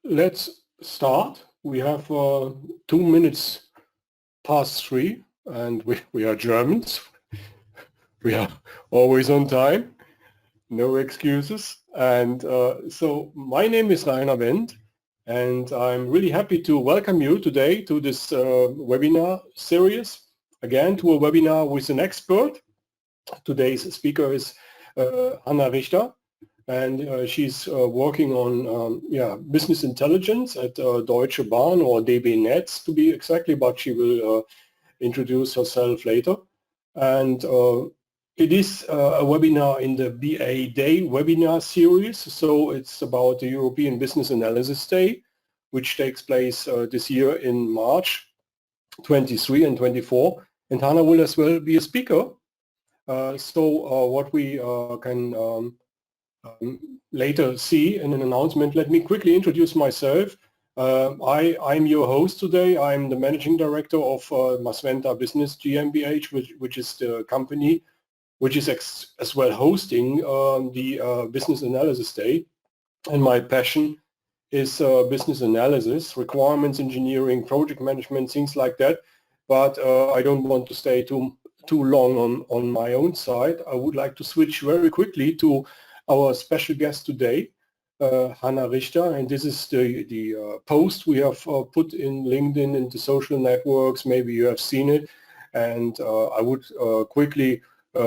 let's start. We have 2 minutes past 3 and we are Germans. We are always on time, no excuses. And so my name is Rainer Wendt and I'm really happy to welcome you today to this webinar series. Again, to a webinar with an expert. Today's speaker is Anna Richta. And she's working on business intelligence at Deutsche Bahn or DB Netz to be exactly, but she will introduce herself later. And it is a webinar in the BA Day webinar series. So it's about the European Business Analysis Day, which takes place this year in March 23 and 24. And Hannah will as well be a speaker. What we can later see in an announcement. Let me quickly introduce myself. I'm your host today. I'm the managing director of Masventa Business GmbH, which is the company which is as well hosting the Business Analysis Day. And my passion is business analysis, requirements engineering, project management, things like that. But I don't want to stay too long on my own side. I would like to switch very quickly to our special guest today, Hannah Richta, and this is the post we have put in LinkedIn and the social networks. Maybe you have seen it, and I would quickly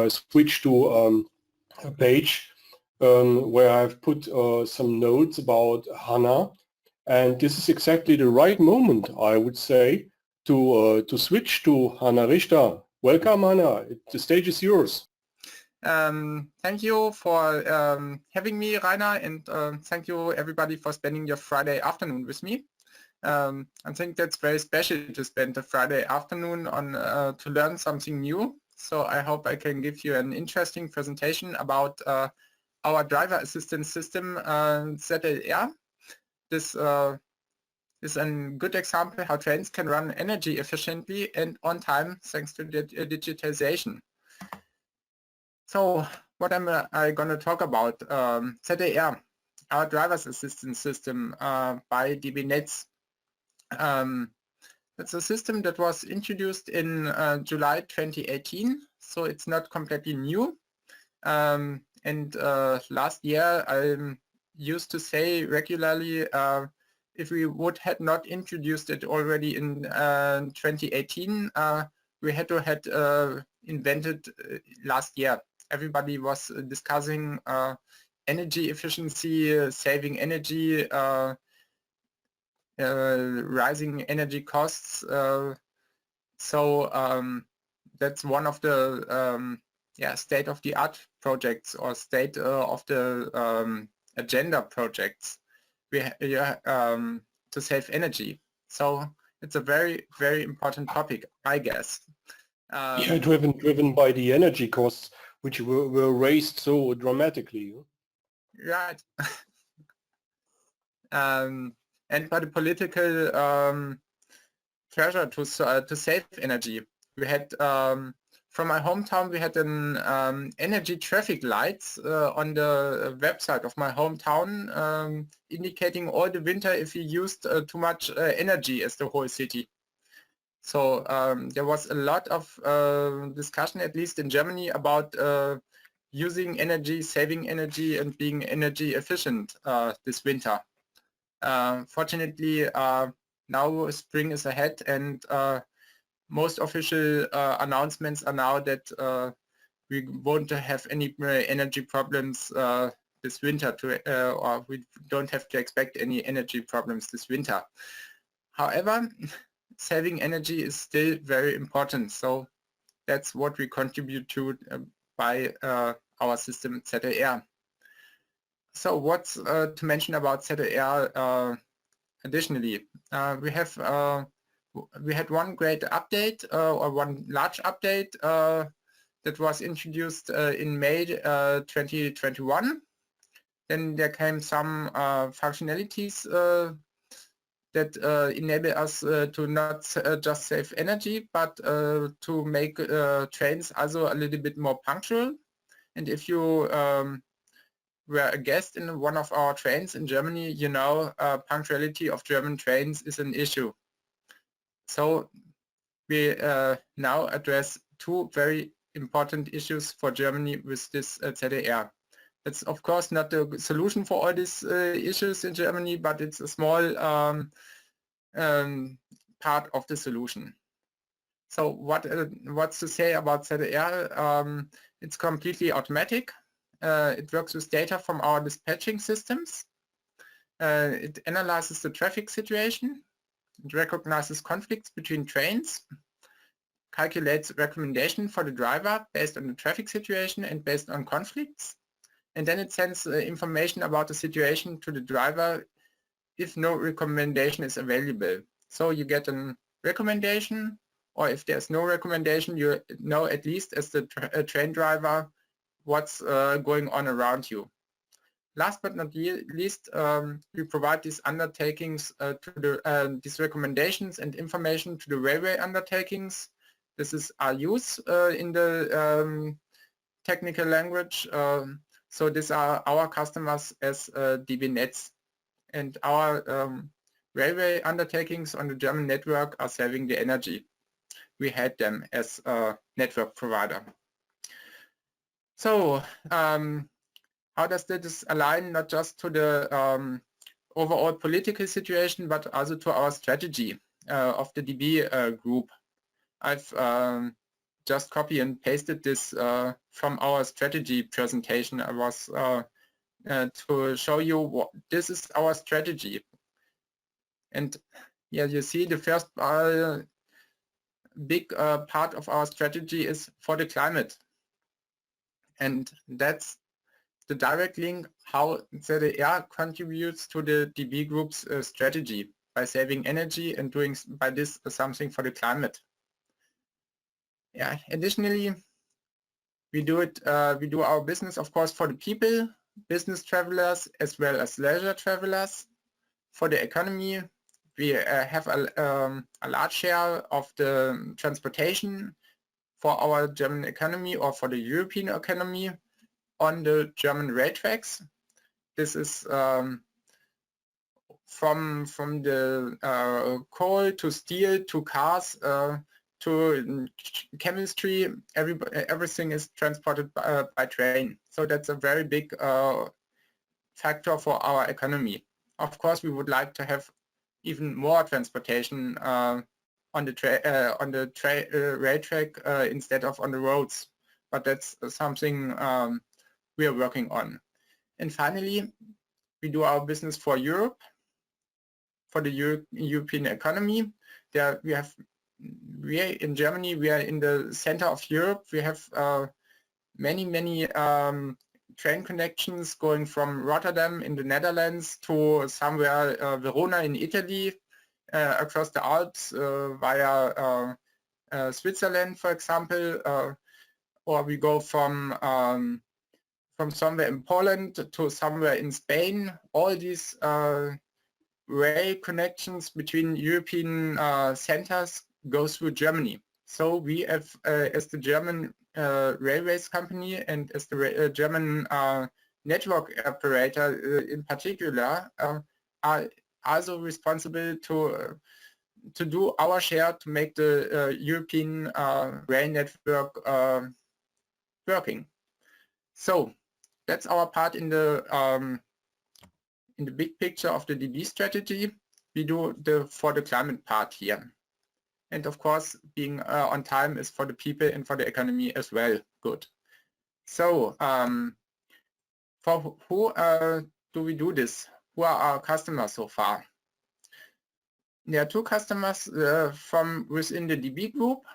switch to a page where I've put some notes about Hannah, and this is exactly the right moment, I would say, to switch to Hannah Richta. Welcome, Hannah. The stage is yours. Thank you for having me, Rainer, and thank you everybody for spending your Friday afternoon with me. I think that's very special to spend a Friday afternoon on to learn something new. So I hope I can give you an interesting presentation about our driver assistance system, ZLR. This is a good example how trains can run energy efficiently and on time thanks to the digitization. So what am I going to talk about? ZLR, our driver's assistance system by DB Netz. It's a system that was introduced in July 2018, so it's not completely new. Last year I used to say regularly, if we would have not introduced it already in 2018, we had to have invented last year. Everybody was discussing energy efficiency, saving energy, rising energy costs. That's one of the state-of-the-art projects or state of the agenda projects to save energy. So it's a very, very important topic, I guess. Driven by the energy costs, which were raised so dramatically. Right. And by the political pressure to save energy. We had, from my hometown, we had an energy traffic lights on the website of my hometown, indicating all the winter if you used too much energy as the whole city. So there was a lot of discussion, at least in Germany, about using energy, saving energy, and being energy efficient this winter. Fortunately, now spring is ahead, and most official announcements are now that we won't have any energy problems this winter, or we don't have to expect any energy problems this winter. However, saving energy is still very important, so that's what we contribute to by our system ZLR. So what's to mention about ZLR additionally? We had one great update or one large update that was introduced in May 2021. Then there came some functionalities that enable us to not just save energy, but to make trains also a little bit more punctual. And if you were a guest in one of our trains in Germany, you know, punctuality of German trains is an issue. So we now address two very important issues for Germany with this ZDR. It's of course not the solution for all these issues in Germany, but it's a small part of the solution. So what's to say about ZDR? It's completely automatic. It works with data from our dispatching systems. It analyzes the traffic situation. It recognizes conflicts between trains, calculates recommendation for the driver based on the traffic situation and based on conflicts. And then it sends information about the situation to the driver if no recommendation is available. So you get a recommendation, or if there's no recommendation, you know at least as the train driver what's going on around you. Last but not least, we provide these undertakings to the these recommendations and information to the railway undertakings. This is RUs in the technical language. So these are our customers as DB Netz, and our railway undertakings on the German network are saving the energy. We had them as a network provider. So how does this align not just to the overall political situation, but also to our strategy of the DB group? I've just copy and pasted this from our strategy presentation. I was to show you what this is our strategy. And yeah, you see the first big part of our strategy is for the climate. And that's the direct link how ZDR contributes to the DB group's strategy by saving energy and doing by this something for the climate. Yeah, additionally, we do our business, of course, for the people, business travelers, as well as leisure travelers. For the economy, we have a large share of the transportation for our German economy or for the European economy on the German rail tracks. This is from the coal to steel to cars to chemistry. Everything is transported by train. So that's a very big factor for our economy. Of course, we would like to have even more transportation on the rail track instead of on the roads, but that's something we are working on. And finally, we do our business for Europe, for the European economy. We are in Germany, we are in the center of Europe. We have many train connections going from Rotterdam in the Netherlands to somewhere Verona in Italy, across the Alps via Switzerland, for example, or we go from somewhere in Poland to somewhere in Spain. All these rail connections between European centers go through Germany. So we have, as the German railways company and as the German network operator in particular, are also responsible to do our share to make the European rail network working. So that's our part in the big picture of the DB strategy. We do for the climate part here. And of course, being on time is for the people and for the economy as well good. So for who do we do this? Who are our customers so far? There are two customers from within the DB group.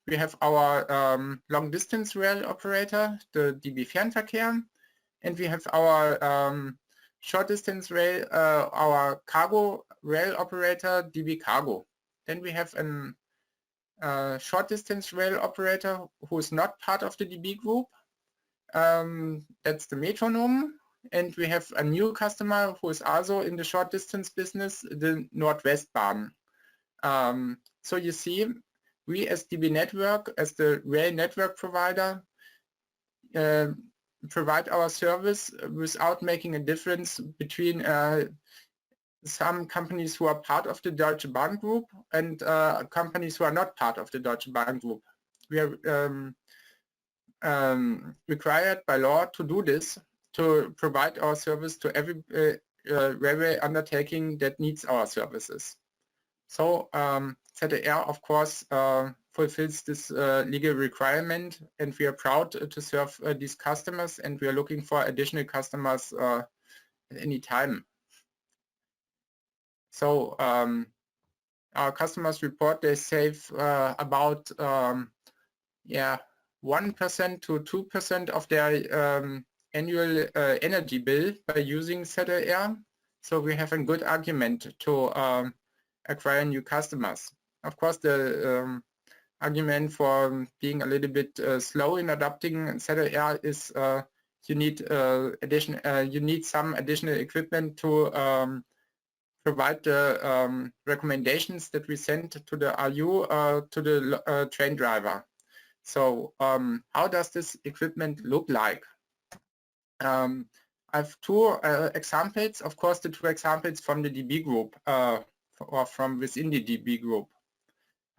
We have our long distance rail operator, the DB Fernverkehr, and we have our short distance rail, our cargo rail operator, DB Cargo. Then we have an short distance rail operator who is not part of the DB group. That's the Metronome. And we have a new customer who is also in the short distance business, the Nordwestbahn. So you see, we as DB Network, as the rail network provider, provide our service without making a difference between some companies who are part of the Deutsche Bahn Group and companies who are not part of the Deutsche Bahn Group. We are required by law to do this, to provide our service to every railway undertaking that needs our services. So ZDR, of course, fulfills this legal requirement, and we are proud to serve these customers, and we are looking for additional customers at any time. So our customers report they save about 1% to 2% of their annual energy bill by using ZDR. So we have a good argument to acquire new customers. Of course, the argument for being a little bit slow in adopting ZDR is you need some additional equipment to provide the recommendations that we send to the RU to the train driver. So how does this equipment look like? I have two examples. Of course, the two examples from the DB group or from within the DB group.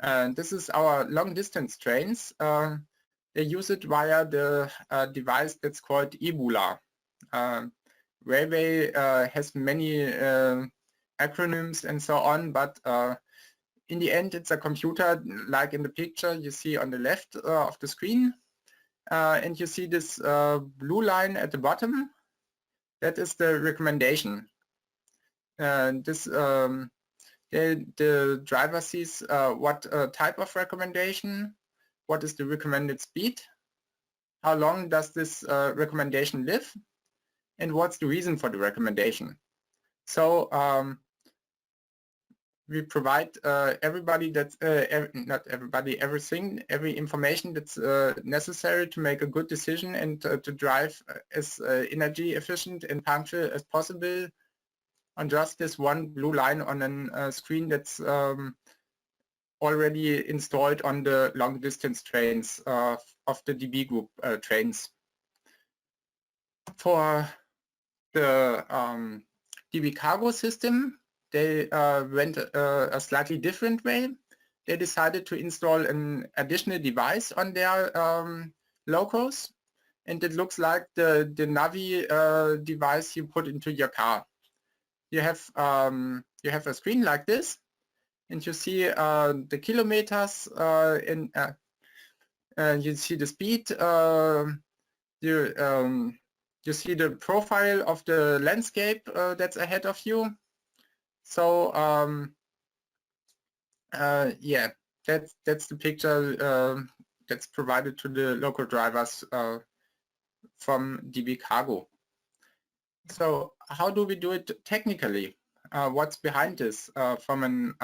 And this is our long distance trains. They use it via the device that's called eBula. Railway has many acronyms and so on, but in the end it's a computer like in the picture you see on the left of the screen, and you see this blue line at the bottom. That is the recommendation. The driver sees what type of recommendation, what is the recommended speed, how long does this recommendation live, and what's the reason for the recommendation. So we provide everybody that's not everybody, every information that's necessary to make a good decision and to drive as energy efficient and punctual as possible on just this one blue line on a screen that's already installed on the long distance trains of the DB group trains. For the DB cargo system, they went a slightly different way. They decided to install an additional device on their locos, and it looks like the Navi device you put into your car. You have a screen like this, and you see the kilometers, and you see the speed. You see the profile of the landscape that's ahead of you. So yeah, that's the picture that's provided to the local drivers from DB Cargo. So how do we do it technically? What's behind this from an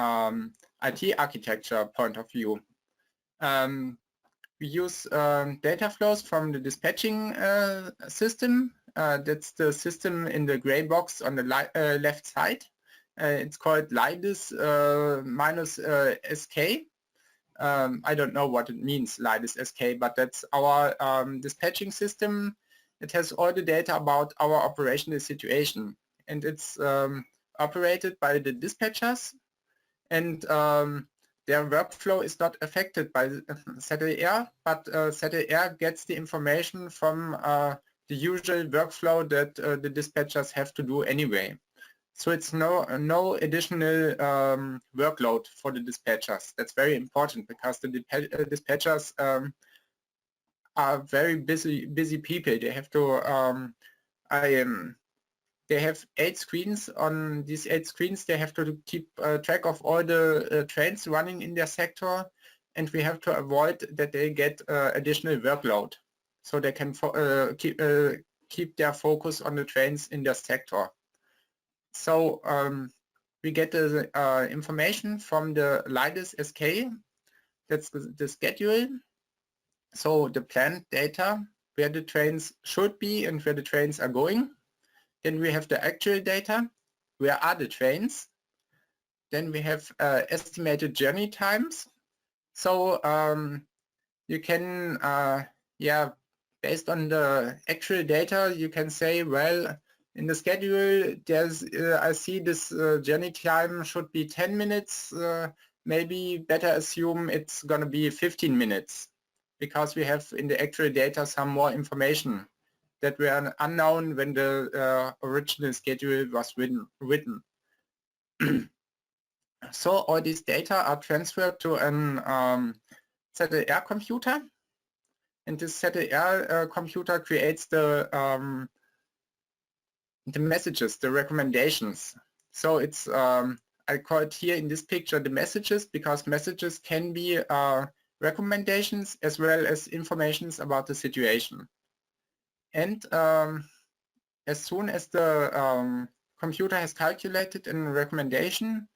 IT architecture point of view? We use data flows from the dispatching system. That's the system in the gray box on the left side. It's called LIDIS minus SK. I don't know what it means, LIDIS SK, but that's our dispatching system. It has all the data about our operational situation, and it's operated by the dispatchers, and their workflow is not affected by ZDR, but ZDR gets the information from the usual workflow that the dispatchers have to do anyway. So it's no additional workload for the dispatchers. That's very important because the dispatchers are very busy people. They have to they have 8 screens. On these 8 screens they have to keep track of all the trains running in their sector, and we have to avoid that they get additional workload, so they can keep their focus on the trains in their sector. So we get the information from the LIDIS SK. That's the schedule. So the planned data, where the trains should be and where the trains are going. Then we have the actual data, where are the trains. Then we have estimated journey times. So you can based on the actual data, you can say, well, in the schedule, there's I see this journey time should be 10 minutes. Maybe better assume it's going to be 15 minutes because we have in the actual data some more information that were unknown when the original schedule was written. So all these data are transferred to an ZLR computer, and this ZLR computer creates the messages, the recommendations. So it's I call it here in this picture the messages, because messages can be recommendations as well as informations about the situation. And as soon as the computer has calculated a recommendation,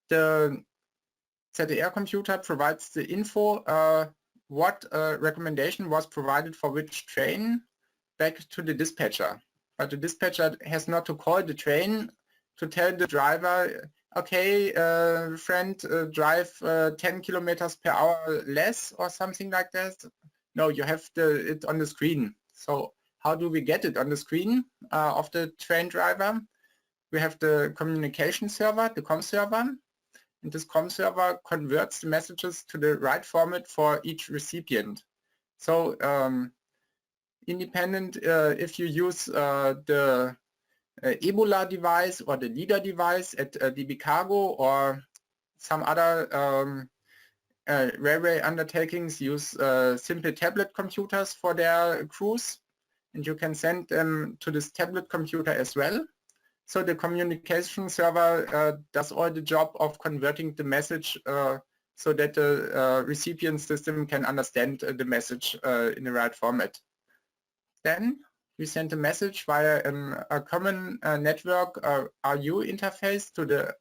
the ZLR computer provides the info what recommendation was provided for which train back to the dispatcher. But the dispatcher has not to call the train to tell the driver, okay, friend, drive 10 kilometers per hour less or something like that. No, you have it on the screen. So how do we get it on the screen of the train driver? We have the communication server, the COM server, and this COM server converts the messages to the right format for each recipient. So independent if you use the Ebola device or the LIDAR device at DB Cargo or some other railway undertakings use simple tablet computers for their crews, and you can send them to this tablet computer as well. So the communication server does all the job of converting the message so that the recipient system can understand the message in the right format. Then we send a message via a common network RU interface to the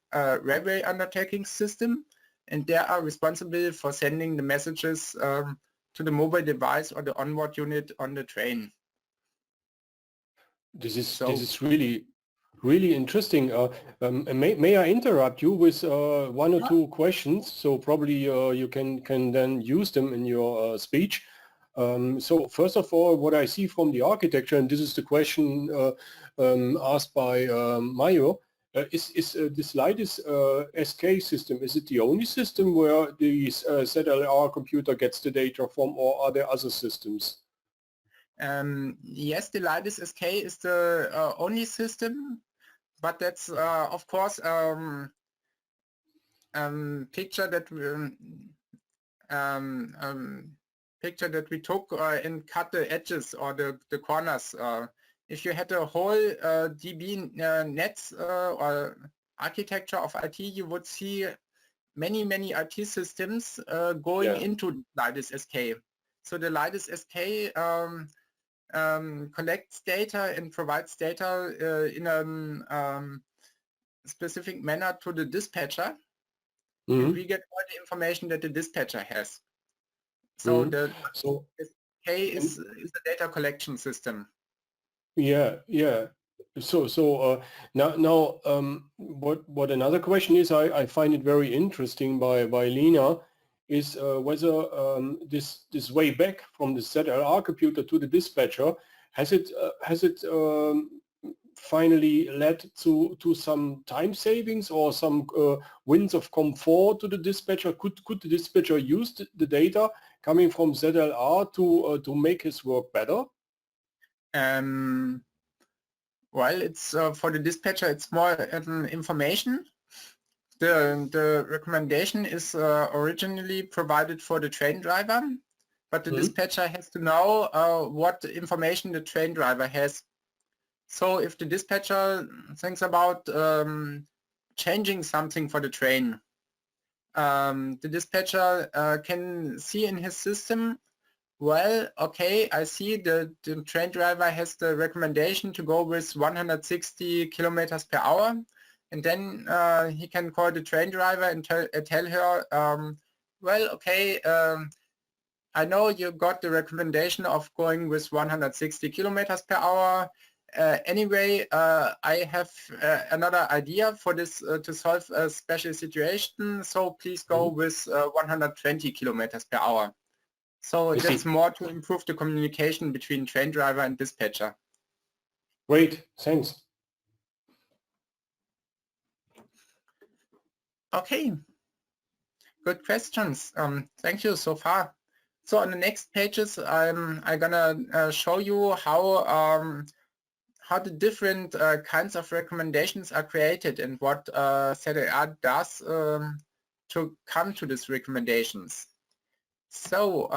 railway undertaking system, and they are responsible for sending the messages to the mobile device or the onboard unit on the train. This is really interesting. May I interrupt you with one or two questions? So probably you can then use them in your speech. So first of all, what I see from the architecture, and this is the question asked by Mayo, is this Lidus SK system, is it the only system where the ZLR computer gets the data from, or are there other systems? Yes, the Lidus SK is the only system, but that's of course picture that we took and cut the edges or the corners. If you had a whole DB nets or architecture of IT, you would see many IT systems going into Lidus SK. So the Lidus SK collects data and provides data in a specific manner to the dispatcher. Mm-hmm. And we get all the information that the dispatcher has. So the SK is the data collection system. Yeah. So now what another question is, I find it very interesting by Lena, is whether this way back from the ZLR computer to the dispatcher, has it finally led to some time savings or some wins of comfort to the dispatcher? Could the dispatcher use the data coming from ZLR to make his work better? Well, it's for the dispatcher, it's more information. The recommendation is originally provided for the train driver, but the dispatcher has to know what information the train driver has. So if the dispatcher thinks about changing something for the train, the dispatcher can see in his system, well, okay, I see the train driver has the recommendation to go with 160 kilometers per hour. And then he can call the train driver and tell her, well, okay, I know you got the recommendation of going with 160 kilometers per hour. Anyway, I have another idea for this to solve a special situation. So please go with 120 kilometers per hour. So I that's see. more to improve the communication between train driver and dispatcher. Great, thanks. Okay, good questions. Thank you so far. So on the next pages, I'm gonna show you how the different kinds of recommendations are created and what ZLR does to come to these recommendations. So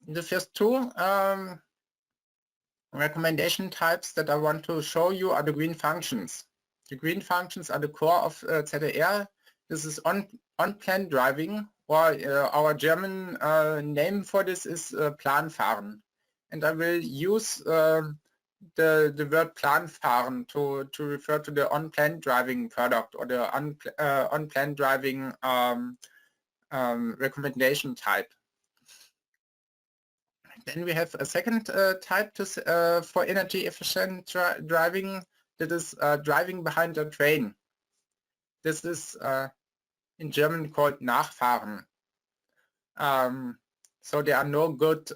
the first two recommendation types that I want to show you are the green functions. The green functions are the core of ZLR. This is on-plan driving, or our German name for this is Planfahren. And I will use the word Planfahren to refer to the on-plan driving product or the on-plan driving recommendation type. Then we have a second type for energy efficient driving, that is driving behind a train. This is in German called Nachfahren. So there are no good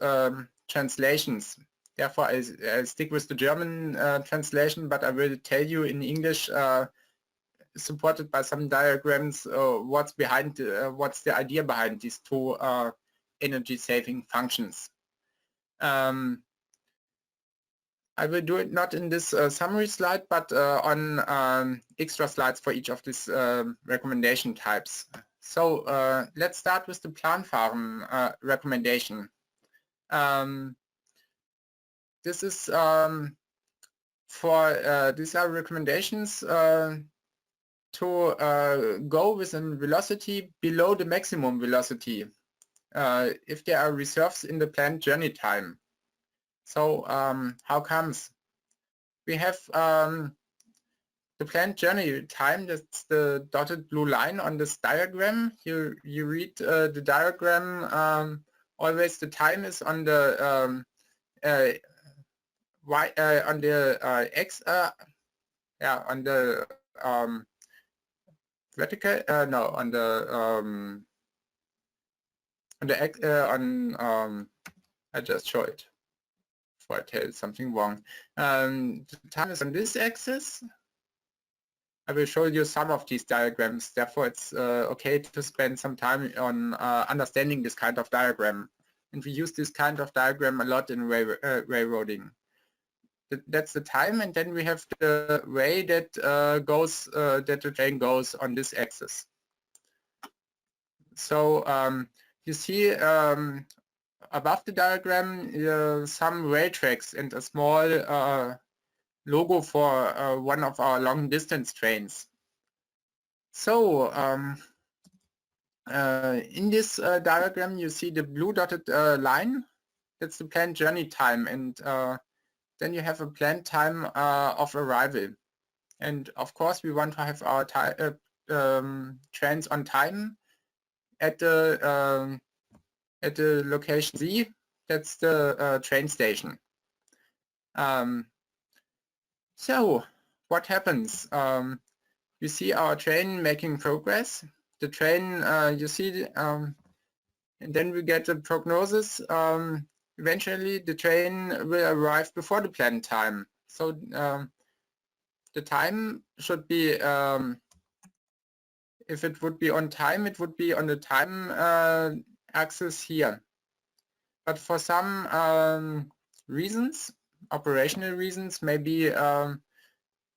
translations. Therefore, I stick with the German translation, but I will tell you in English, supported by some diagrams, what's the idea behind these two energy-saving functions. I will do it not in this summary slide, but on extra slides for each of these recommendation types. So let's start with the Planfahren recommendation. This is these are recommendations to go with a velocity below the maximum velocity if there are reserves in the planned journey time. So how comes? We have the planned journey time, that's the dotted blue line on this diagram. You read the diagram, always the time is on the x, on the vertical, no, on the x, I just show it before I tell something wrong. The time is on this axis. I will show you some of these diagrams. Therefore, it's okay to spend some time on understanding this kind of diagram. And we use this kind of diagram a lot in railroading. That's the time, and then we have the way that that the train goes on this axis. So you see above the diagram some rail tracks and a small logo for one of our long distance trains. So in this diagram you see the blue dotted line. That's the planned journey time, and then you have a planned time of arrival. And of course we want to have our trains on time at the location Z. That's the train station. So what happens? You see our train making progress. The train, you see, and then we get the prognosis. Eventually the train will arrive before the planned time. So the time should be, if it would be on time, it would be on the time axis here. But for some reasons, operational reasons, maybe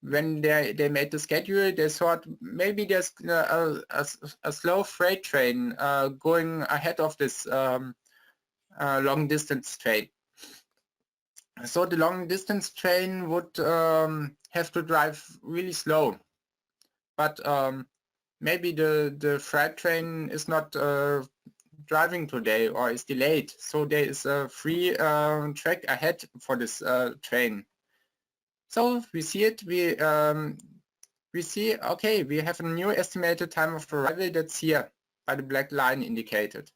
when they made the schedule, they thought maybe there's a slow freight train going ahead of this long distance train. So the long distance train would have to drive really slow. But maybe the freight train is not driving today or is delayed. So there is a free track ahead for this train. So we see it, we see, okay, we have a new estimated time of arrival that's here by the black line indicated.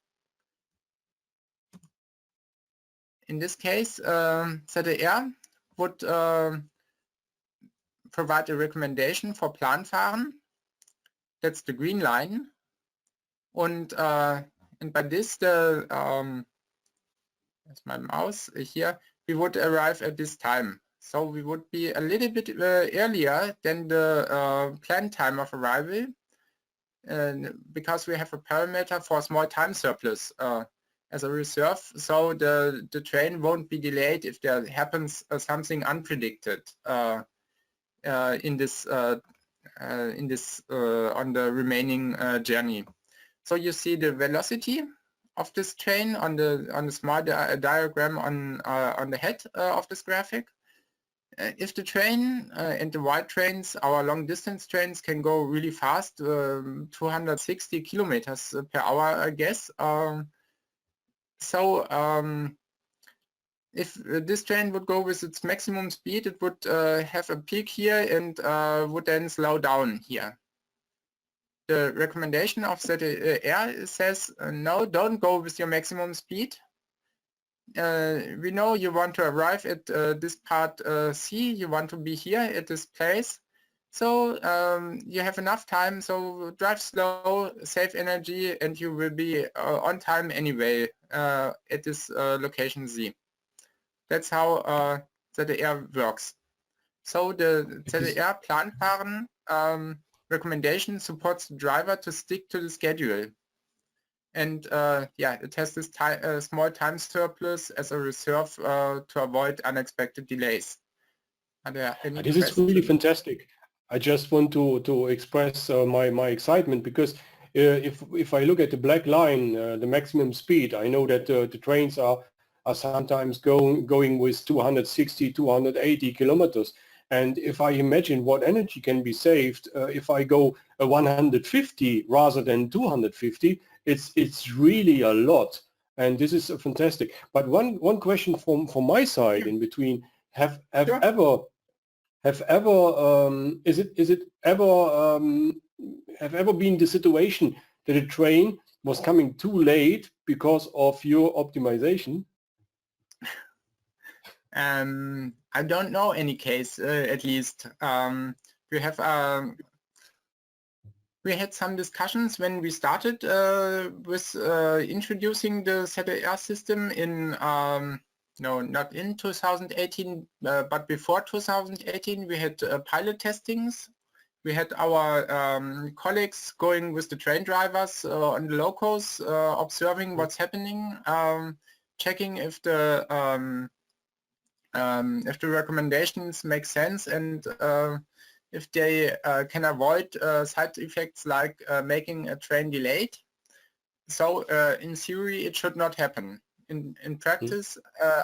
In this case, ZLR would provide a recommendation for Planfahren. That's the green line. And And by this, the that's my mouse here, we would arrive at this time. So we would be a little bit earlier than the planned time of arrival, because we have a parameter for small time surplus as a reserve. So the train won't be delayed if there happens something unpredicted in this on the remaining journey. So you see the velocity of this train on the small diagram on the head of this graphic. If the train and the wide trains, our long distance trains, can go really fast, 260 kilometers per hour, I guess. If this train would go with its maximum speed, it would have a peak here and would then slow down here. The recommendation of ZDR says, no, don't go with your maximum speed. We know you want to arrive at this part C, you want to be here at this place. So you have enough time, so drive slow, save energy, and you will be on time anyway at this location Z. That's how ZDR works. So the ZDR Planfahren recommendation supports the driver to stick to the schedule. And yeah, it has this small time surplus as a reserve to avoid unexpected delays. Are there any This is really fantastic. I just want to express my excitement, because if I look at the black line, the maximum speed, I know that the trains are sometimes going with 260, 280 kilometers. And if I imagine what energy can be saved if I go 150 rather than 250, it's really a lot. And this is fantastic. But one question from my side in between: have ever been the situation that a train was coming too late because of your optimization? I don't know any case, at least. We had some discussions when we started with introducing the ZDR system in, no, not in 2018, but before 2018. We had pilot testings. We had our colleagues going with the train drivers on the locos, observing what's happening, checking if the recommendations make sense, and if they can avoid side effects like making a train delayed. So in theory, it should not happen. In practice,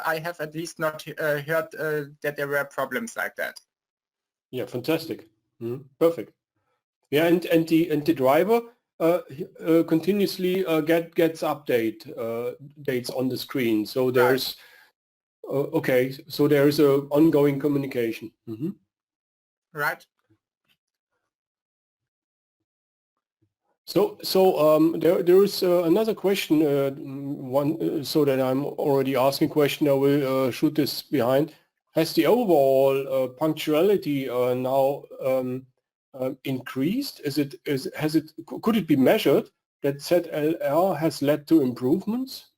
I have at least not heard that there were problems like that. Yeah, fantastic. Perfect. Yeah, and the driver continuously gets dates on the screen. So there's okay. So there is a ongoing communication. Right. So there is another question. So that I'm already asking question. I will shoot this behind. Has the overall punctuality now increased? Could it be measured that ZLR has led to improvements?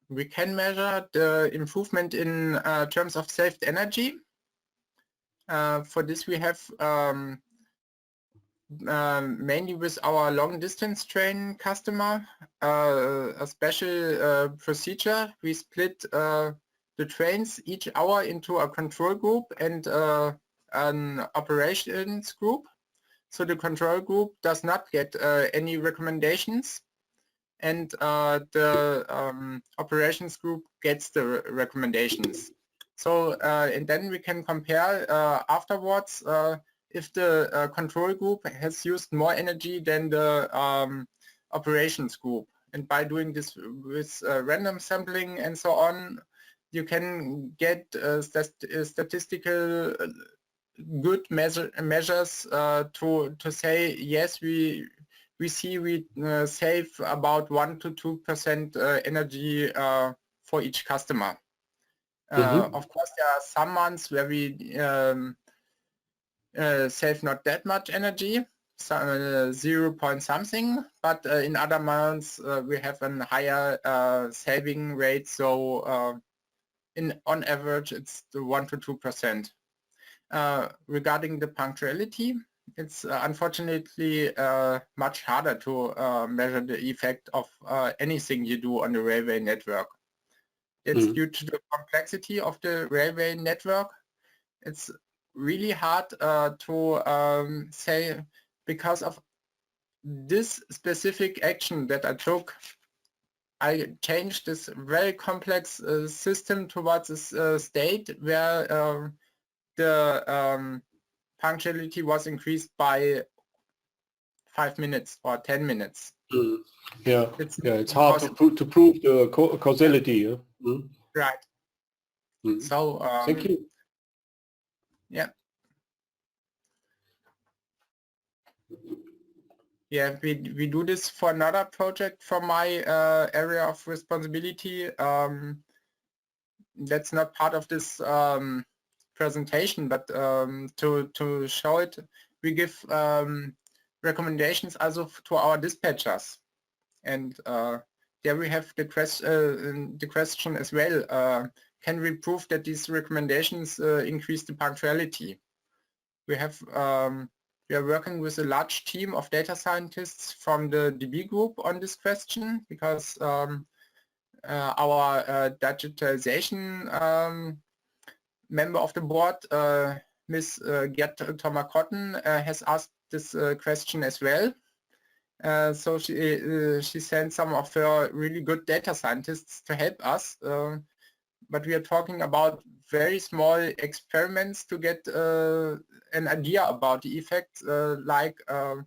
We can measure the improvement in terms of saved energy. For this, we have mainly with our long distance train customer a special procedure. We split the trains each hour into a control group and an operations group. So the control group does not get any recommendations, and the operations group gets the recommendations. So and then we can compare afterwards if the control group has used more energy than the operations group. And by doing this with random sampling and so on, you can get statistical good measures to say, yes, we see we save about 1 to 2% energy for each customer. Of course, there are some months where we save not that much energy, 0 point something, but in other months we have a higher saving rate. So on average, it's the 1 to 2%. Regarding the punctuality, it's unfortunately much harder to measure the effect of anything you do on the railway network. It's due to the complexity of the railway network. It's really hard to say, because of this specific action that I took, I changed this very complex system towards a state where the punctuality was increased by 5 minutes or 10 minutes. Yeah, it's hard to prove the causality. Yeah? Right. So thank you. Yeah. Yeah, we do this for another project from my area of responsibility. That's not part of this presentation, but to show it, we give recommendations also to our dispatchers, and there we have the question as well. Can we prove that these recommendations increase the punctuality? We have we are working with a large team of data scientists from the DB group on this question, because our digitalization member of the board, Ms. Gert Thomas-Cotton, has asked this question as well. So she sent some of her really good data scientists to help us. But we are talking about very small experiments to get an idea about the effects, and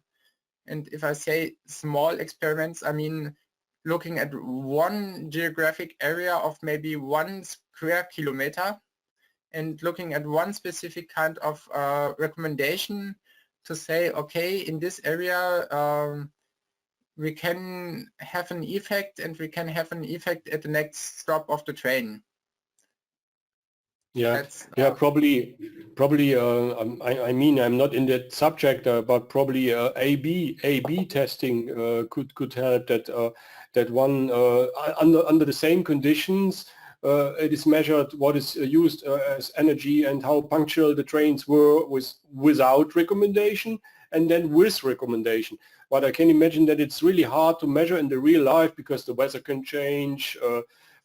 if I say small experiments, I mean looking at one geographic area of maybe 1 square kilometer and looking at one specific kind of recommendation to say, okay, in this area we can have an effect, and we can have an effect at the next stop of the train. Yeah, probably. I mean, I'm not in that subject, but probably A/B testing could help. That one under the same conditions, it is measured what is used as energy and how punctual the trains were without recommendation, and then with recommendation. But I can imagine that it's really hard to measure in the real life, because the weather can change.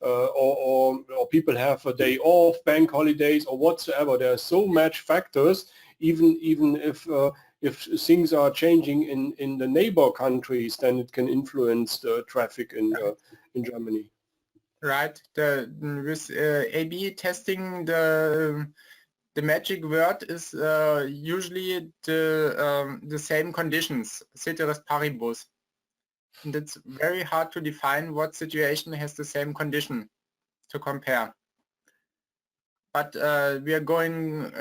Or people have a day off, bank holidays, or whatsoever. There are so much factors. Even if things are changing in the neighbor countries, then it can influence the traffic in Germany. Right. With A/B testing, the magic word is usually the same conditions, ceteris paribus. And it's very hard to define what situation has the same condition to compare. But we are going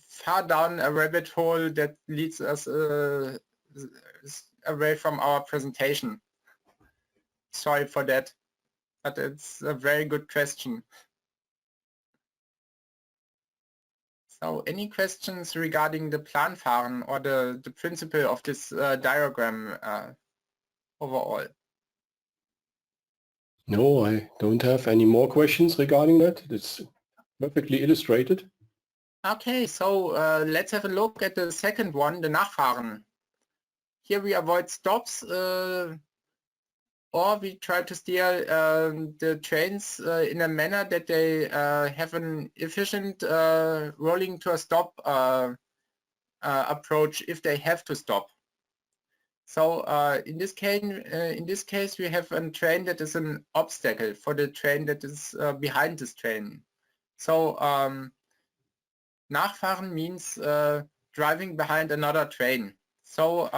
far down a rabbit hole that leads us away from our presentation. Sorry for that, but it's a very good question. So any questions regarding the Planfahren or the principle of this diagram overall? No, I don't have any more questions regarding that. It's perfectly illustrated. Okay, so let's have a look at the second one, the Nachfahren. Here we avoid stops, or we try to steer the trains in a manner that they have an efficient rolling to a stop approach if they have to stop. So in this case, we have a train that is an obstacle for the train that is behind this train. So Nachfahren means driving behind another train. So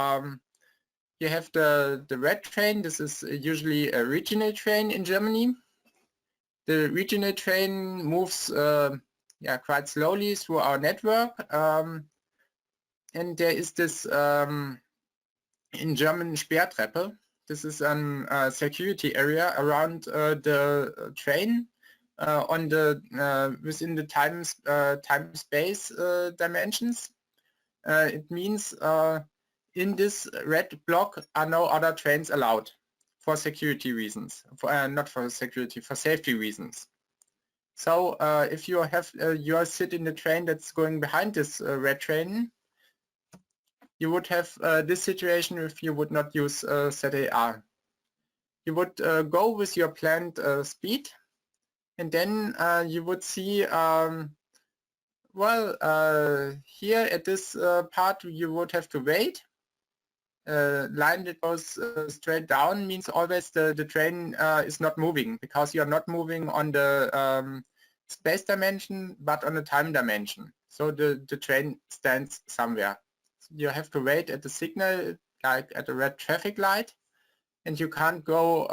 you have the red train. This is usually a regional train in Germany. The regional train moves quite slowly through our network, and there is this in German Sperrtreppe. This is a security area around the train on the within the time space dimensions. It means in this red block are no other trains allowed for security reasons, not for security, for safety reasons. So if you have you sit in the train that's going behind this red train, you would have this situation if you would not use ZAR. You would go with your planned speed, and then you would see, here at this part you would have to wait. Line that goes straight down means always the train is not moving, because you are not moving on the space dimension but on the time dimension. So the train stands somewhere. You have to wait at the signal, like at a red traffic light, and you can't go,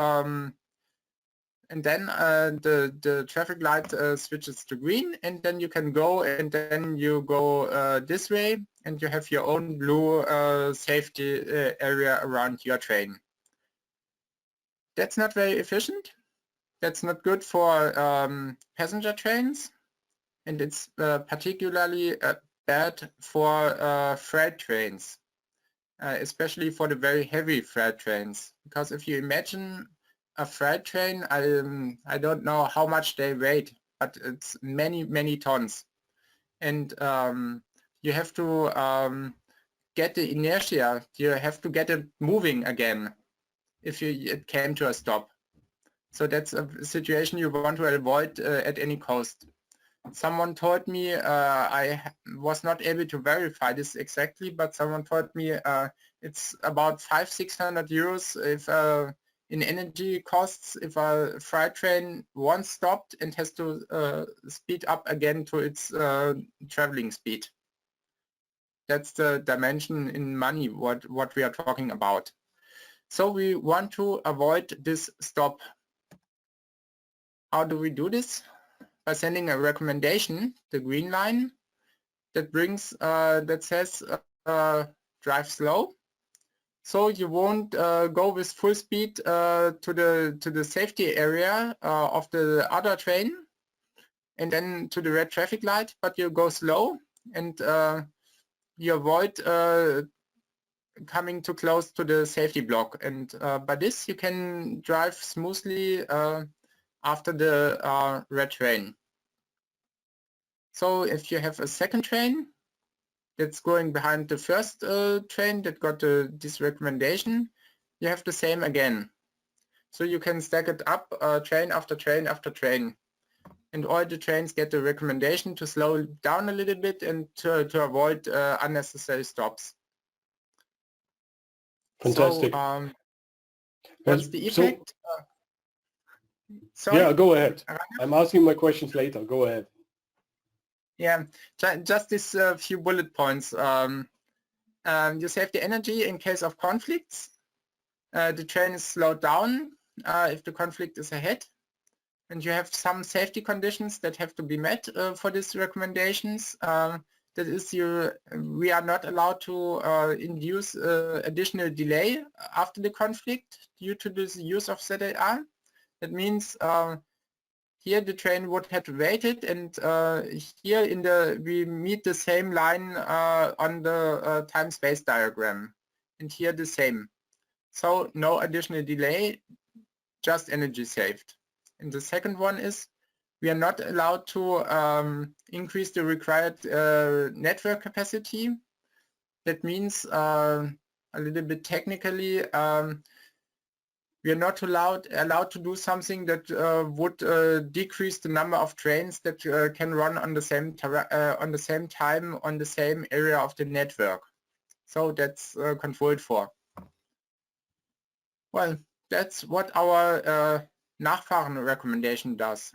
and then the traffic light switches to green, and then you can go, and then you go this way, and you have your own blue safety area around your train. That's not very efficient. That's not good for passenger trains, and it's particularly bad for freight trains, especially for the very heavy freight trains. Because if you imagine a freight train, I don't know how much they weigh, but it's many tons, and you have to get the inertia. You have to get it moving again if it came to a stop. So that's a situation you want to avoid at any cost. Someone told me, I was not able to verify this exactly, but someone told me it's about 500-600 euros if in energy costs if a freight train once stopped and has to speed up again to its traveling speed. That's the dimension in money what we are talking about. So we want to avoid this stop. How do we do this? By sending a recommendation, the green line, that brings that says drive slow. So you won't go with full speed to the safety area of the other train and then to the red traffic light, but you go slow, and you avoid coming too close to the safety block. And by this you can drive smoothly after the red train. So if you have a second train that's going behind the first train that got this recommendation, you have the same again. So you can stack it up train after train after train. And all the trains get the recommendation to slow down a little bit and to avoid unnecessary stops. Fantastic. So what's the So, effect? Sorry? yeah, go ahead. I'm asking my questions later. Go ahead. Yeah, just this few bullet points. You save the energy in case of conflicts. The train is slowed down if the conflict is ahead. And you have some safety conditions that have to be met for these recommendations. That is, we are not allowed to induce additional delay after the conflict due to this use of ZAR. That means here the train would have waited, and here we meet the same line on the time-space diagram, and here the same. So no additional delay, just energy saved. And the second one is we are not allowed to increase the required network capacity. That means a little bit technically, we are not allowed to do something that would decrease the number of trains that can run on the same time on the same area of the network. So that's controlled for. Well, that's what our Nachfahren recommendation does.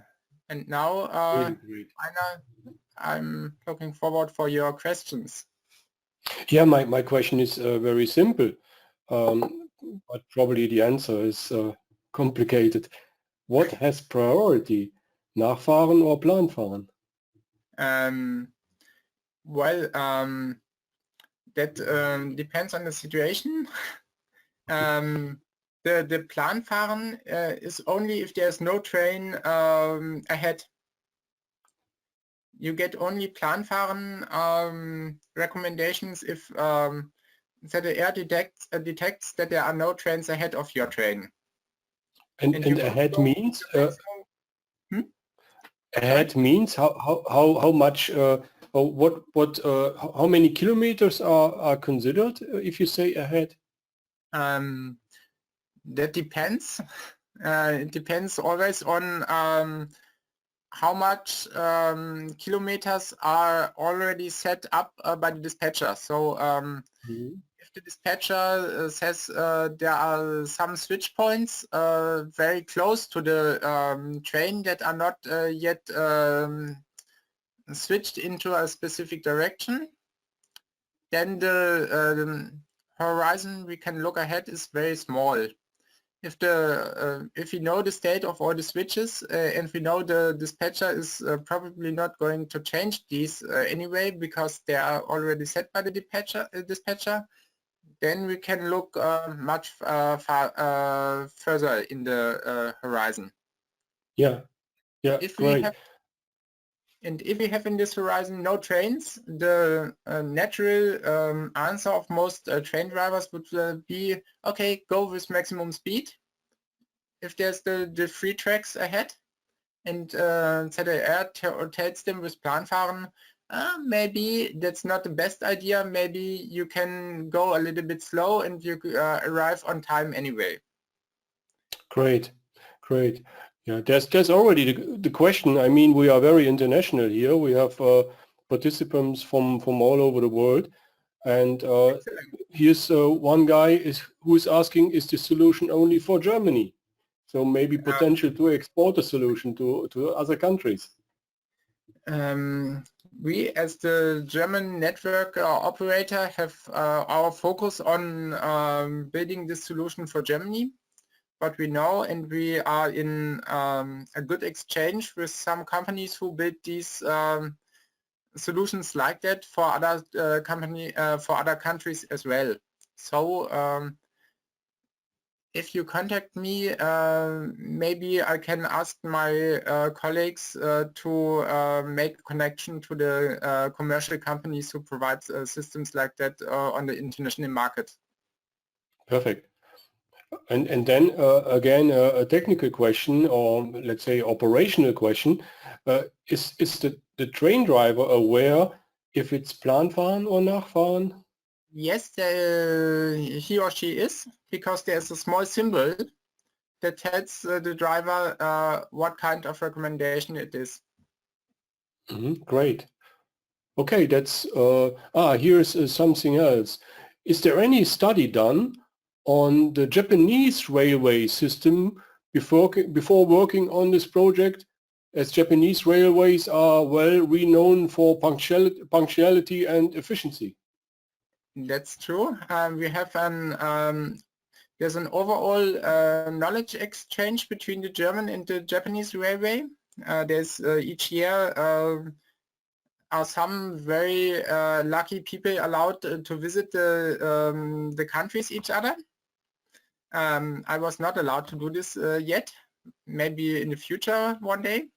And now, Rainer, I'm looking forward for your questions. Yeah, my question is very simple, but probably the answer is complicated. What has priority, Nachfahren or Planfahren? That depends on the situation. The Planfahren is only if there's no train ahead. You get only Planfahren recommendations if ZDR detects that there are no trains ahead of your train. And you ahead go means Hmm? ahead means how much how many kilometers are considered if you say ahead? That depends. It depends always on how much kilometers are already set up by the dispatcher. So if the dispatcher says there are some switch points very close to the train that are not yet switched into a specific direction, then the horizon we can look ahead is very small. If we know the state of all the switches and we know the dispatcher is probably not going to change these anyway because they are already set by the dispatcher, then we can look much further in the horizon. Yeah, If great. if we have in this horizon no trains, the natural answer of most train drivers would be, okay, go with maximum speed. If there's the free tracks ahead, and ZDR tells them with Planfahren, maybe that's not the best idea, maybe you can go a little bit slow and you arrive on time anyway. Great. Yeah, there's already the question. I mean, we are very international here. We have participants from all over the world, and here's one guy who is asking, is the solution only for Germany? So maybe potential to export a solution to other countries. We as the German network operator have our focus on building this solution for Germany. What we know, and we are in a good exchange with some companies who build these solutions like that for other for other countries as well. So if you contact me, maybe I can ask my colleagues to make a connection to the commercial companies who provide systems like that on the international market. Perfect. And then again, a technical question, or let's say operational question, is the train driver aware if it's Planfahren or Nachfahren? Yes, he or she is, because there's a small symbol that tells the driver what kind of recommendation it is. Great. Okay, that's here's something else. Is there any study done on the Japanese railway system before working on this project, as Japanese railways are well renowned for punctuality and efficiency? That's true. We have there's an overall knowledge exchange between the German and the Japanese railway. There's each year are some very lucky people allowed to visit the countries each other. I was not allowed to do this yet, maybe in the future one day,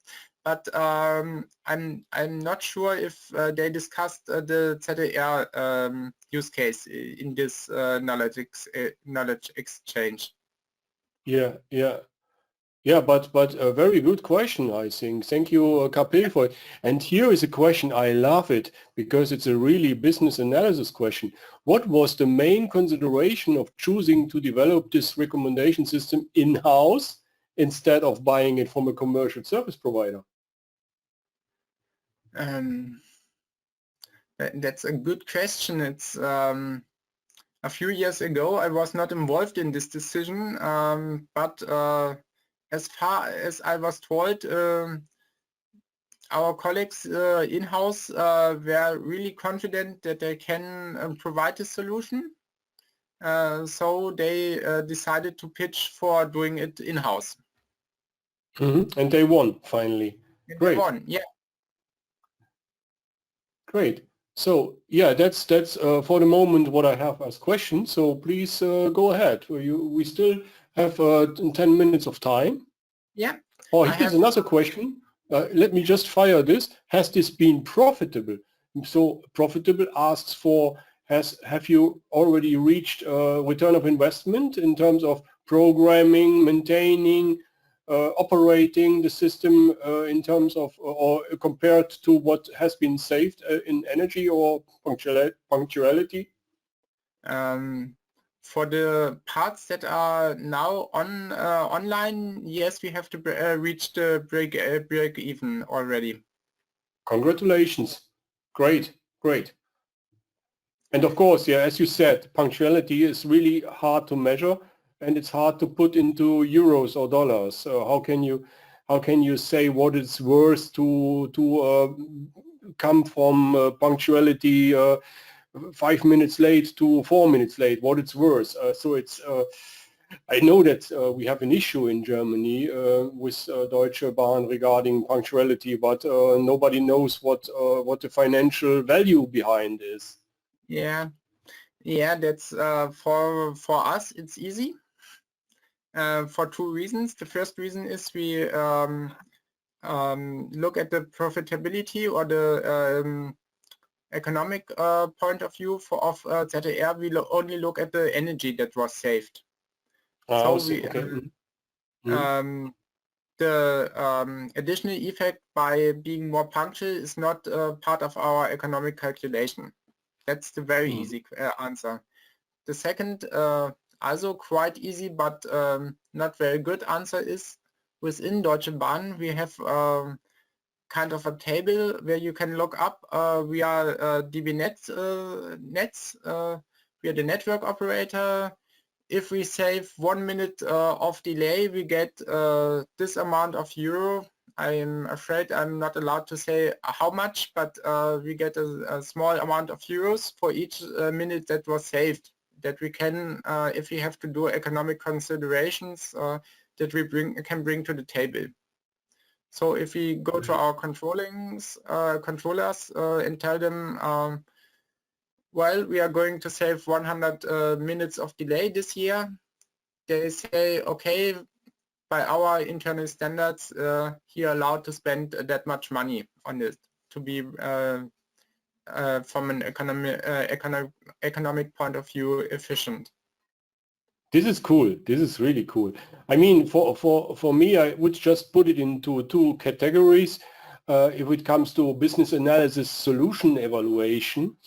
but I'm not sure if they discussed the ZDR use case in this knowledge exchange. Yeah, but a very good question, I think. Thank you, Kapil, for it. And here is a question, I love it, because it's a really business analysis question. What was the main consideration of choosing to develop this recommendation system in-house instead of buying it from a commercial service provider? That's a good question. It's a few years ago, I was not involved in this decision, but as far as I was told, our colleagues in-house were really confident that they can provide a solution. So they decided to pitch for doing it in-house. And they won, finally. And Great. They won, yeah. Great. So yeah, that's for the moment what I have as questions. So please go ahead. We still have 10 minutes of time. Yeah. Oh, here's another question. Let me just fire this. Has this been profitable? So profitable asks for, have you already reached return of investment in terms of programming, maintaining, operating the system in terms of, or compared to what has been saved in energy or punctuality? For the parts that are now online, yes, we have to reach the break even already. Congratulations. Great, great. And of course, yeah, as you said, punctuality is really hard to measure, and it's hard to put into euros or dollars. So how can you say what it's worth to come from punctuality 5 minutes late to 4 minutes late? What it's worth? So it's I know that we have an issue in Germany with Deutsche Bahn regarding punctuality, but nobody knows what the financial value behind is. Yeah, that's for us it's easy for two reasons. The first reason is we look at the profitability or the economic point of view of ZDR. We only look at the energy that was saved. So we okay. the additional effect by being more punctual is not part of our economic calculation. That's the very easy answer. The second, also quite easy but not very good answer is within Deutsche Bahn we have kind of a table where you can look up. We are DB Netz, we are the network operator. If we save 1 minute of delay, we get this amount of euro. I'm afraid I'm not allowed to say how much, but we get a small amount of euros for each minute that was saved, that we can, if we have to do economic considerations, that we can bring to the table. So if we go to our controllers and tell them, well, we are going to save 100 minutes of delay this year, they say, okay, by our internal standards, you're allowed to spend that much money on it to be from an economic point of view efficient. This is cool. This is really cool. I mean, for me, I would just put it into two categories. If it comes to business analysis, solution evaluation,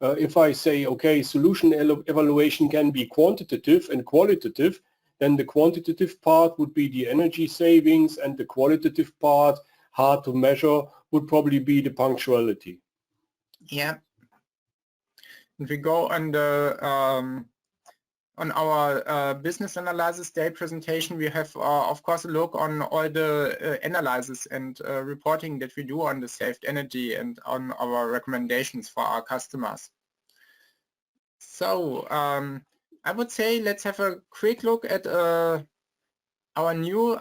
if I say, okay, solution evaluation can be quantitative and qualitative, then the quantitative part would be the energy savings, and the qualitative part, hard to measure, would probably be the punctuality. Yeah. If we go on the on our business analysis day presentation, we have, of course, a look on all the analysis and reporting that we do on the saved energy and on our recommendations for our customers. So I would say let's have a quick look at our new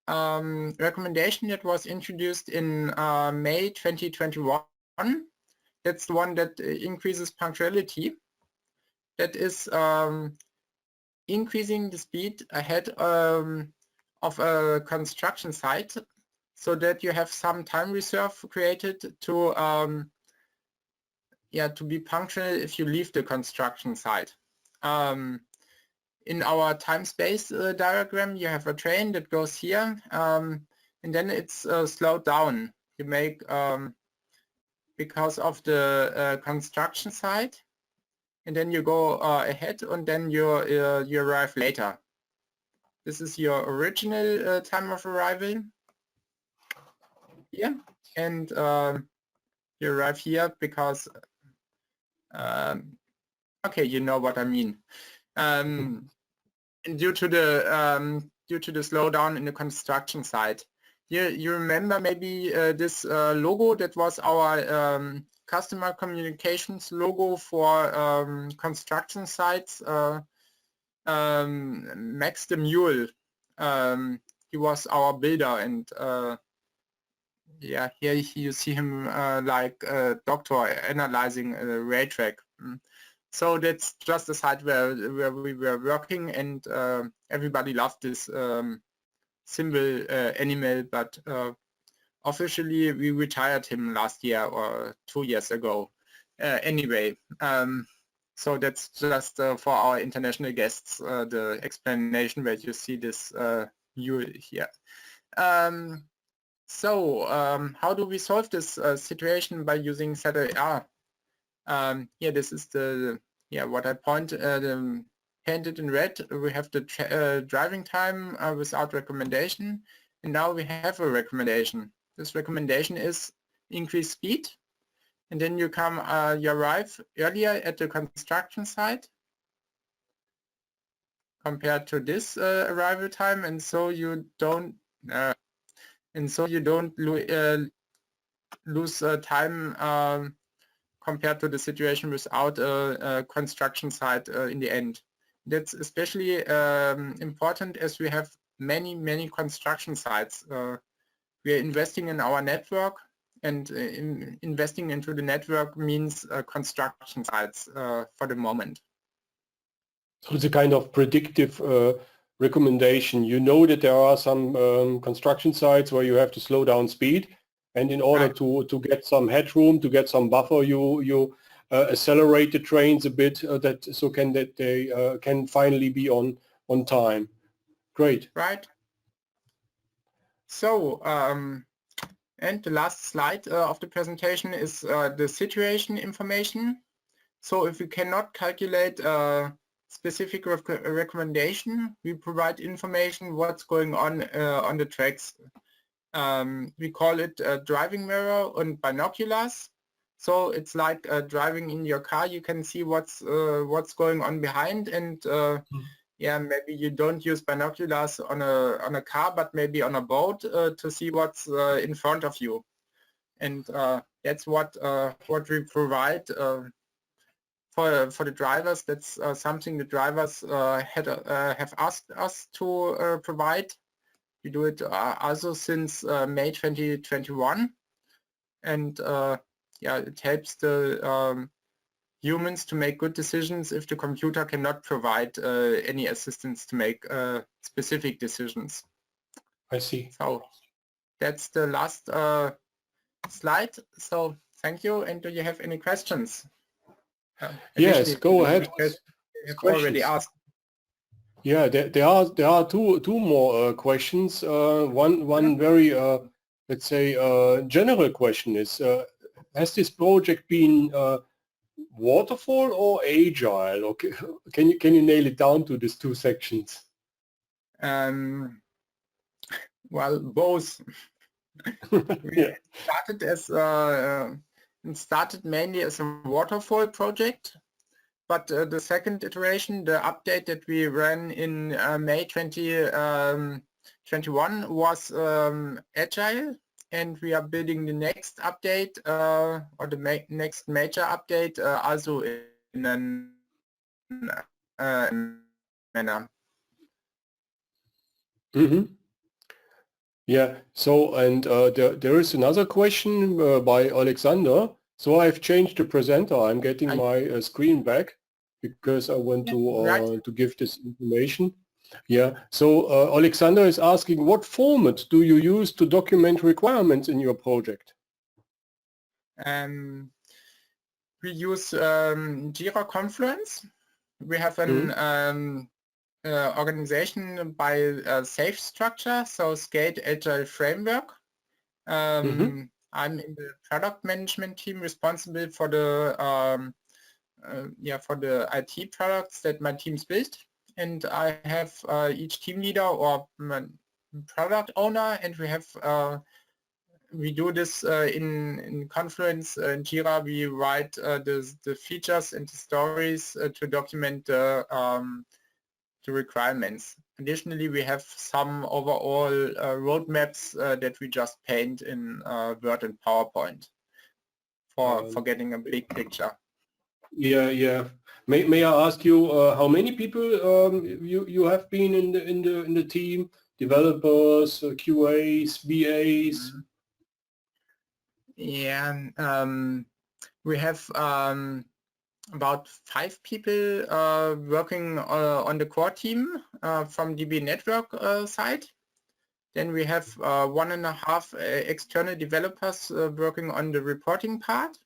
recommendation that was introduced in May 2021. That's the one that increases punctuality. That is increasing the speed ahead of a construction site, so that you have some time reserve created to to be punctual if you leave the construction site. In our time-space diagram, you have a train that goes here, and then it's slowed down. You make because of the construction site, and then you go ahead, and then you arrive later. This is your original time of arrival here, and you arrive here because okay, you know what I mean. And due to the slowdown in the construction site, you remember maybe this logo that was our customer communications logo for construction sites. Max the Mule, he was our builder, and yeah, here you see him like a doctor analyzing a rail track. So that's just a site where we were working, and everybody loved this symbol animal, but officially we retired him last year or 2 years ago. anyway. So that's just for our international guests, the explanation where you see this U here. How do we solve this situation by using ZLR? Here, this is the what I painted in red. We have the driving time without recommendation, and now we have a recommendation. This recommendation is increase speed, and then you arrive earlier at the construction site compared to this arrival time, and so you don't lose time compared to the situation without a construction site in the end. That's especially important as we have many construction sites. We are investing in our network, and investing into the network means construction sites for the moment. So it's a kind of predictive recommendation. You know that there are some construction sites where you have to slow down speed, and in order to get some headroom, to get some buffer, you accelerate the trains a bit that they can finally be on time. Great. Right. So and the last slide of the presentation is the situation information. So if we cannot calculate specific recommendation, we provide information what's going on the tracks. We call it driving mirror and binoculars. So it's like driving in your car. You can see what's going on behind, and yeah, maybe you don't use binoculars on a car, but maybe on a boat to see what's in front of you. And that's what we provide for the drivers. That's something the drivers have asked us to provide. We do it also since May 2021, and yeah, it helps the humans to make good decisions if the computer cannot provide any assistance to make specific decisions. I see. So that's the last slide. So thank you. And do you have any questions? Yes, go ahead. Have already asked. Yeah, there are two more questions. One very let's say general question is: has this project been waterfall or agile? Okay, can you nail it down to these two sections? Well, both. We started mainly as a waterfall project, but the second iteration, the update that we ran in May 2021 was agile, and we are building the next update or the next major update also in a manner. Mm-hmm. Yeah. So, and there is another question by Alexander. So I've changed the presenter. I'm getting my screen back because I want to give this information. Yeah. So Alexander is asking, what format do you use to document requirements in your project? We use Jira Confluence. We have an organization by SAFe structure, so Scaled Agile Framework. I'm in the product management team responsible for the for the IT products that my teams build, and I have each team leader or product owner, and we have we do this in Confluence. In Jira, we write the features and the stories to document the requirements. Additionally, we have some overall roadmaps that we just paint in Word and PowerPoint for getting a big picture. Yeah. May I ask you how many people you have been in the team? Developers, QAs, BAs? Yeah, we have about 5 people working on the core team from DB network side. Then we have 1.5 external developers working on the reporting part.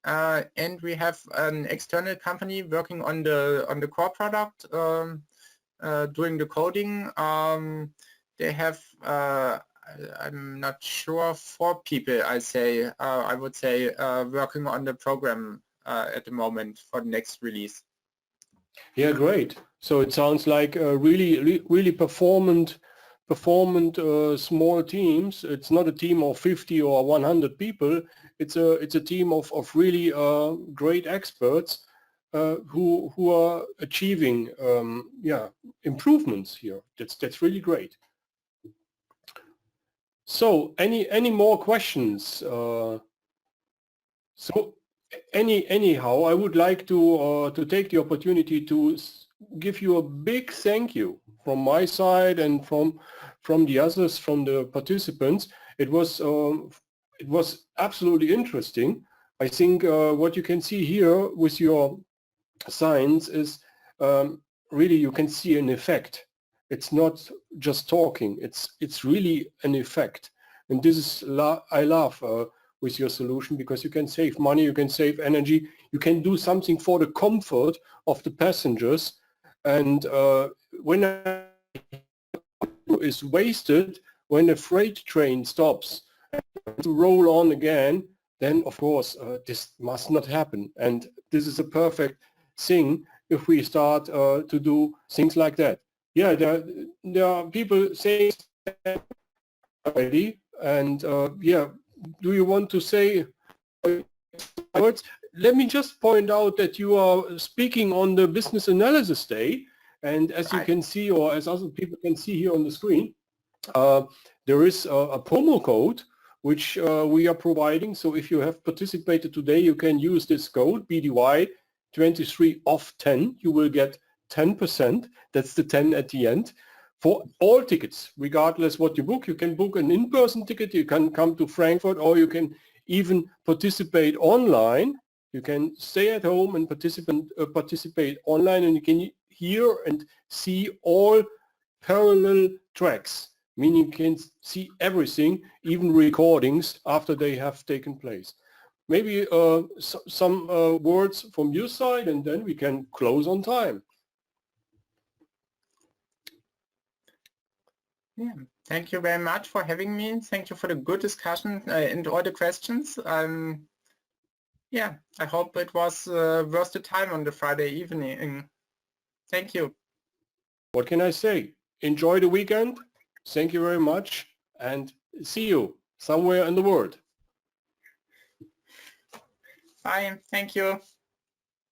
and we have an external company working on the core product, doing the coding. They have I'm not sure, 4 people. I would say working on the program at the moment for the next release. Yeah, great. So it sounds like really performant small teams. It's not a team of 50 or 100 people. It's a team of really great experts who are achieving improvements here. That's really great. So any more questions? Anyhow, I would like to take the opportunity to give you a big thank you from my side and from the others, from the participants. It was absolutely interesting. I think what you can see here with your signs is really you can see an effect. It's not just talking. It's really an effect, and this is I love with your solution, because you can save money, you can save energy, you can do something for the comfort of the passengers, and when is wasted when a freight train stops to roll on again, then of course this must not happen, and this is a perfect thing if we start to do things like that. Yeah, there are people saying already, and yeah, do you want to say words? Let me just point out that you are speaking on the Business Analysis Day, and as you can see, or as other people can see here on the screen, there is a promo code which we are providing. So if you have participated today, you can use this code BDY 23 off 10. You will get 10%. That's the 10 at the end. For all tickets, regardless what you book. You can book an in-person ticket, you can come to Frankfurt, or you can even participate online. You can stay at home and participate online, and you can hear and see all parallel tracks, meaning you can see everything, even recordings after they have taken place. Maybe some words from your side, and then we can close on time. Yeah, thank you very much for having me. Thank you for the good discussion and all the questions. Yeah, I hope it was worth the time on the Friday evening. Thank you. What can I say? Enjoy the weekend. Thank you very much, and see you somewhere in the world. Bye. Thank you.